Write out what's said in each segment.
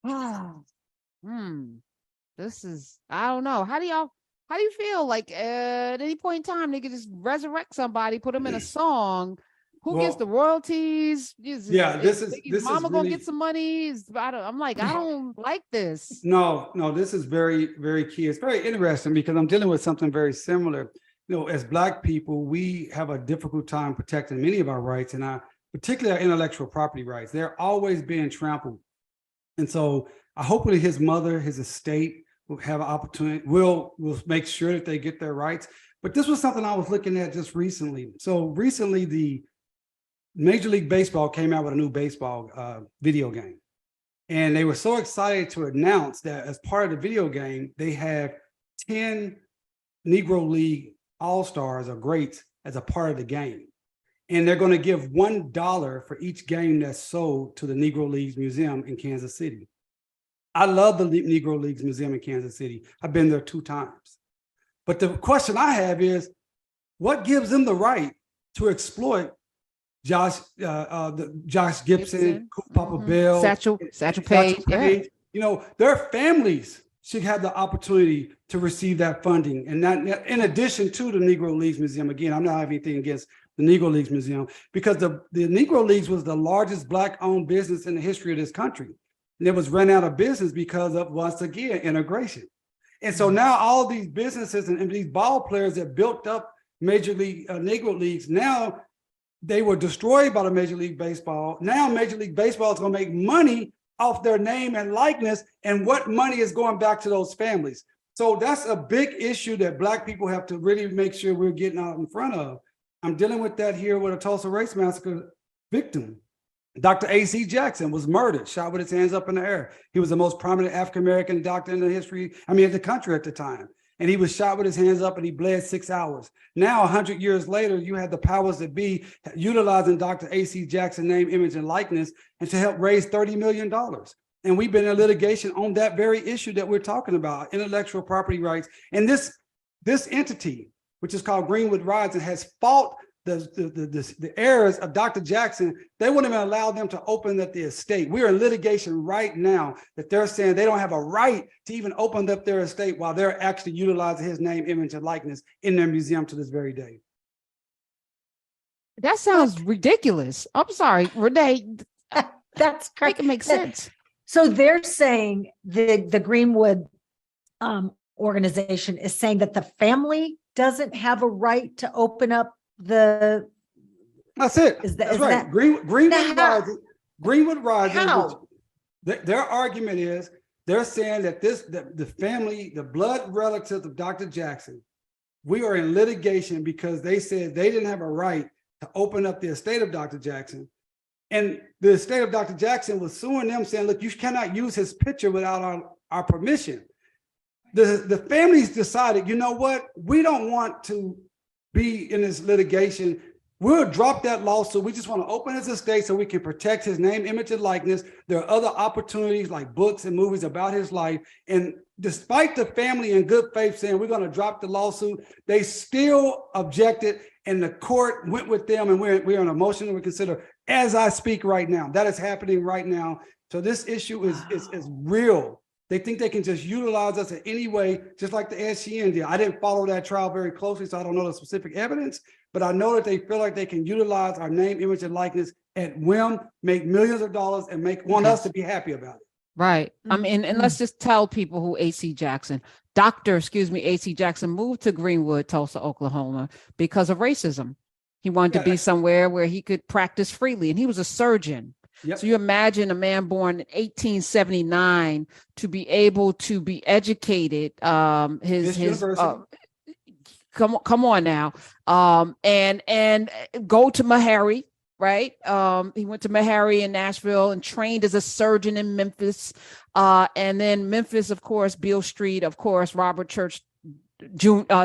Hmm. This is, I don't know. How do you feel? Like at any point in time, they could just resurrect somebody, put them in a song. Who gets the Well, royalties? yeah, Is Biggie's this is mama gonna get really some money? I'm like, I don't like this. no, this is very, very key. It's very interesting because I'm dealing with something very similar. As Black people, we have a difficult time protecting many of our rights, and particularly our intellectual property rights. They're always being trampled. And so hopefully his mother, his estate will have an opportunity, will make sure that they get their rights. But this was something I was looking at just recently. So recently, the Major League Baseball came out with a new baseball video game. And they were so excited to announce that as part of the video game, they have 10 Negro League All-Stars or greats as a part of the game. And they're going to give $1 for each game that's sold to the Negro Leagues Museum in Kansas City. I love the Negro Leagues Museum in Kansas City. I've been there 2 times. But the question I have is, what gives them the right to exploit Josh Gibson, Papa Bell, Satchel Paige. Paige? Their families should have the opportunity to receive that funding. And that, in addition to the Negro Leagues Museum, again, I'm not having anything against the Negro Leagues Museum, because the Negro Leagues was the largest Black-owned business in the history of this country. And it was run out of business because of, once again, integration. And so now all these businesses and these ball players that built up Major League Negro Leagues, now they were destroyed by the Major League Baseball. Now Major League Baseball is going to make money off their name and likeness, and what money is going back to those families. So that's a big issue that Black people have to really make sure we're getting out in front of. I'm dealing with that here with a Tulsa race massacre victim. Dr. A.C. Jackson was murdered, shot with his hands up in the air. He was the most prominent African-American doctor in the history, of the country at the time. And he was shot with his hands up and he bled 6 hours. Now, 100 years later, you had the powers that be utilizing Dr. A.C. Jackson's name, image, and likeness, and to help raise $30 million. And we've been in litigation on that very issue that we're talking about, intellectual property rights. And this entity, which is called Greenwood Rising, has fought the heirs of Dr. Jackson. They wouldn't even allow them to open up the estate. We're in litigation right now that they're saying they don't have a right to even open up their estate while they're actually utilizing his name, image, and likeness in their museum to this very day. That sounds ridiculous. I'm sorry, Rene. That's correct. Make it make sense. So they're saying the Greenwood organization is saying that the family doesn't have a right to open up the. That's it. That's right. Greenwood Rising. How? Their argument is they're saying that the family, the blood relatives of Dr. Jackson, we are in litigation because they said they didn't have a right to open up the estate of Dr. Jackson. And the estate of Dr. Jackson was suing them, saying, look, you cannot use his picture without our permission. The families decided, you know what? We don't want to be in this litigation. We'll drop that lawsuit. We just want to open his estate so we can protect his name, image, and likeness. There are other opportunities like books and movies about his life. And despite the family in good faith saying we're going to drop the lawsuit, they still objected, and the court went with them, and we're in a motion to reconsider as I speak right now. That is happening right now. So this issue is real. They think they can just utilize us in any way, just like the SCN did. I didn't follow that trial very closely, so I don't know the specific evidence, but I know that they feel like they can utilize our name, image, and likeness at whim, make millions of dollars, and want us to be happy about it. Right. I mean, and let's just tell people who A.C. Jackson, A.C. Jackson moved to Greenwood, Tulsa, Oklahoma, because of racism. He wanted to be somewhere where he could practice freely, and he was a surgeon. Yep. So you imagine a man born in 1879 to be able to be educated. Come on now, and go to Meharry, right? He went to Meharry in Nashville and trained as a surgeon in Memphis, and then Memphis, of course, Beale Street, of course, Robert Church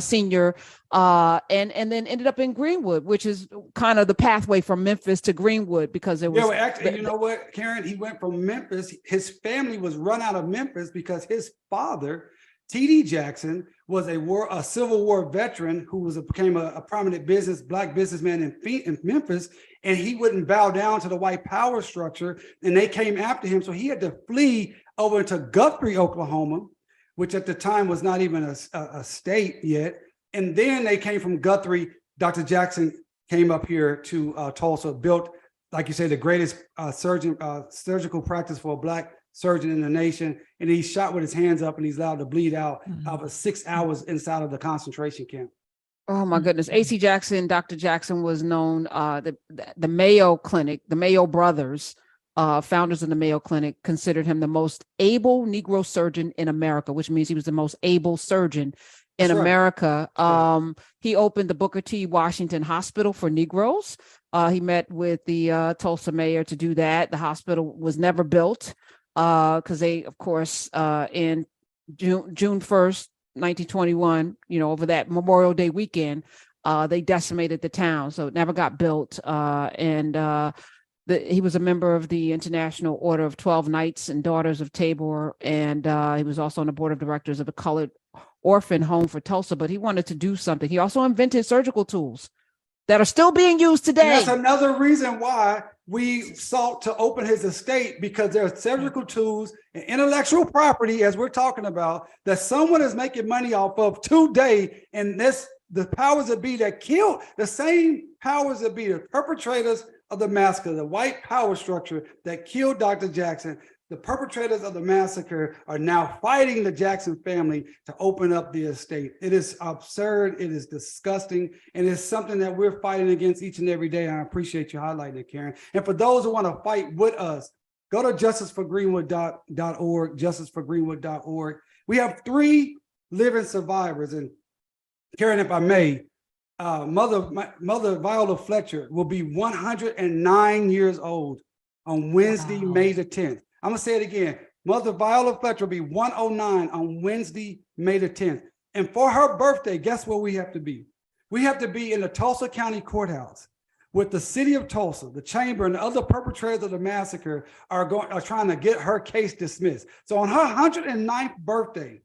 Senior, and then ended up in Greenwood, which is kind of the pathway from Memphis to Greenwood, because it was. Yeah, well, actually, you know what, Karen? He went from Memphis. His family was run out of Memphis because his father, T.D. Jackson, was a Civil War veteran who became a prominent Black businessman in Memphis, and he wouldn't bow down to the white power structure, and they came after him. So he had to flee over into Guthrie, Oklahoma, which at the time was not even a state yet. And then they came from Guthrie. Dr. Jackson came up here to Tulsa, built, like you say, the greatest surgical practice for a Black surgeon in the nation. And he's shot with his hands up, and he's allowed to bleed out for 6 hours inside of the concentration camp. Oh my goodness. AC Jackson, Dr. Jackson was known, the Mayo Clinic, the Mayo brothers, founders of the Mayo Clinic, considered him the most able Negro surgeon in America, which means he was the most able surgeon in America. He opened the Booker T. Washington Hospital for Negroes. He met with the Tulsa mayor to do that. The hospital was never built because they, of course, in June 1st, 1921, over that Memorial Day weekend, they decimated the town, so it never got built. He was a member of the International Order of 12 Knights and Daughters of Tabor, and he was also on the board of directors of the Colored Orphan Home for Tulsa. But he wanted to do something. He also invented surgical tools that are still being used today. And that's another reason why we sought to open his estate, because there are surgical tools and intellectual property, as we're talking about, that someone is making money off of today. And the powers that be that killed, the same powers that be, the perpetrators of the massacre, the white power structure that killed Dr. Jackson, the perpetrators of the massacre are now fighting the Jackson family to open up the estate. It is absurd. It is disgusting. And it's something that we're fighting against each and every day. I appreciate you highlighting it, Karen. And for those who want to fight with us, go to justiceforgreenwood.org, justiceforgreenwood.org. We have 3 living survivors. And Karen, if I may, Mother Viola Fletcher will be 109 years old on Wednesday, May the 10th. I'm going to say it again. Mother Viola Fletcher will be 109 on Wednesday, May the 10th. And for her birthday, guess where we have to be? We have to be in the Tulsa County Courthouse with the city of Tulsa, the chamber, and the other perpetrators of the massacre are trying to get her case dismissed. So on her 109th birthday,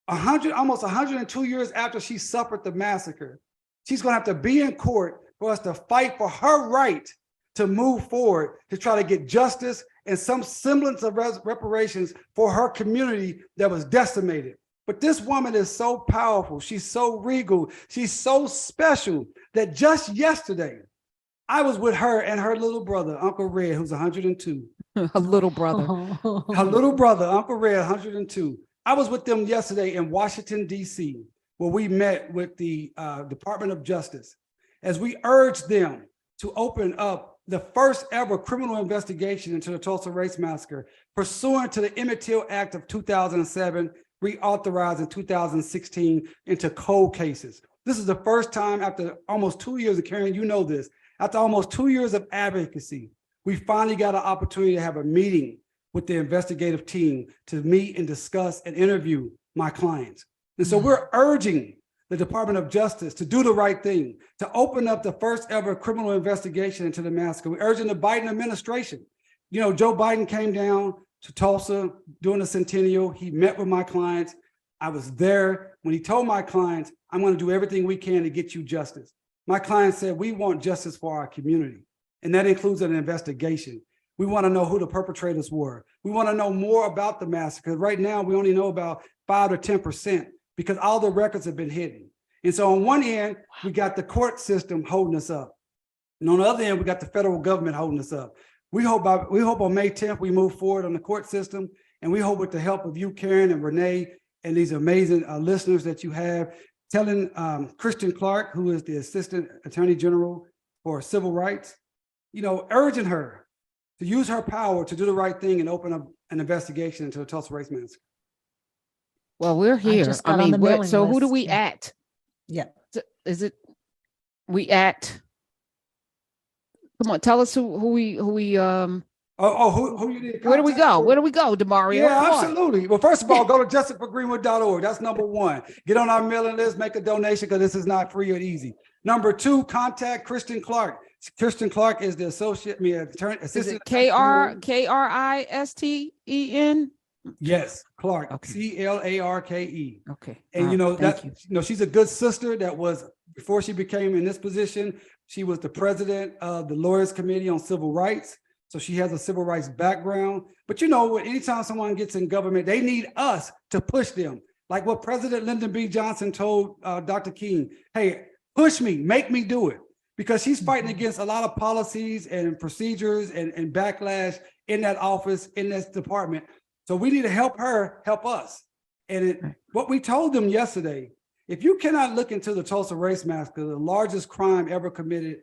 almost 102 years after she suffered the massacre, she's going to have to be in court for us to fight for her right to move forward, to try to get justice and some semblance of reparations for her community that was decimated. But this woman is so powerful. She's so regal. She's so special that just yesterday, I was with her and her little brother, Uncle Red, who's 102. Her little brother. Her little brother, Uncle Red, 102. I was with them yesterday in Washington, D.C., where we met with the Department of Justice as we urged them to open up the first ever criminal investigation into the Tulsa Race Massacre, pursuant to the Emmett Till Act of 2007, reauthorized in 2016 into cold cases. This is the first time after almost 2 years, and Karen, you know this, after almost 2 years of advocacy, we finally got an opportunity to have a meeting with the investigative team to meet and discuss and interview my clients. And so we're urging the Department of Justice to do the right thing, to open up the first ever criminal investigation into the massacre. We're urging the Biden administration. Joe Biden came down to Tulsa during the centennial. He met with my clients. I was there when he told my clients, I'm going to do everything we can to get you justice. My clients said, we want justice for our community. And that includes an investigation. We want to know who the perpetrators were. We want to know more about the massacre. Right now, we only know about 5 or 10%. Because all the records have been hidden. And so on one end, we got the court system holding us up. And on the other end, we got the federal government holding us up. We hope on May 10th, we move forward on the court system. And we hope with the help of you, Karen and Rene, and these amazing listeners that you have, telling Christian Clark, who is the Assistant Attorney General for Civil Rights, urging her to use her power to do the right thing and open up an investigation into the Tulsa Race Massacre. Well, we're here. I mean, so who do we at? Yeah. Is it we at? Come on, tell us who we who you need to Where do we go? contact? Where do we go, Damario? Yeah, absolutely. Well, first of all, go to justiceforgreenwood.org. That's number 1. Get on our mailing list, make a donation, because this is not free or easy. Number 2, contact Christian Clark. Christian Clark is the assistant. Is it Kristen? Yes, Clark, okay. Clarke. Okay. And she's a good sister that was before she became in this position, she was the president of the Lawyers Committee on Civil Rights. So she has a civil rights background. But you know, anytime someone gets in government, they need us to push them. Like what President Lyndon B. Johnson told Dr. King, hey, push me, make me do it. Because she's fighting against a lot of policies and procedures and backlash in that office, in this department. So we need to help her, help us. And what we told them yesterday, if you cannot look into the Tulsa Race Massacre, the largest crime ever committed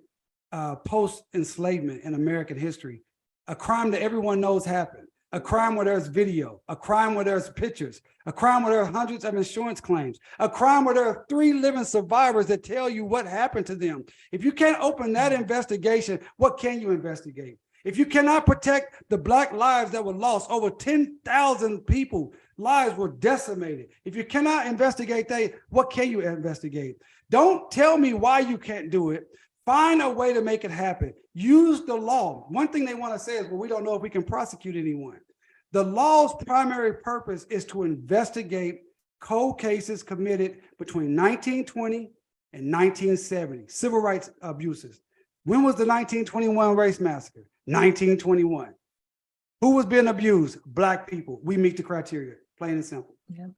post-enslavement in American history, a crime that everyone knows happened, a crime where there's video, a crime where there's pictures, a crime where there are hundreds of insurance claims, a crime where there are 3 living survivors that tell you what happened to them. If you can't open that investigation, what can you investigate? If you cannot protect the Black lives that were lost, over 10,000 people, lives were decimated. If you cannot investigate that, what can you investigate? Don't tell me why you can't do it. Find a way to make it happen. Use the law. One thing they want to say is, well, we don't know if we can prosecute anyone. The law's primary purpose is to investigate cold cases committed between 1920 and 1970, civil rights abuses. When was the 1921 race massacre? 1921. Who was being abused? Black people. We meet the criteria, plain and simple. Yeah.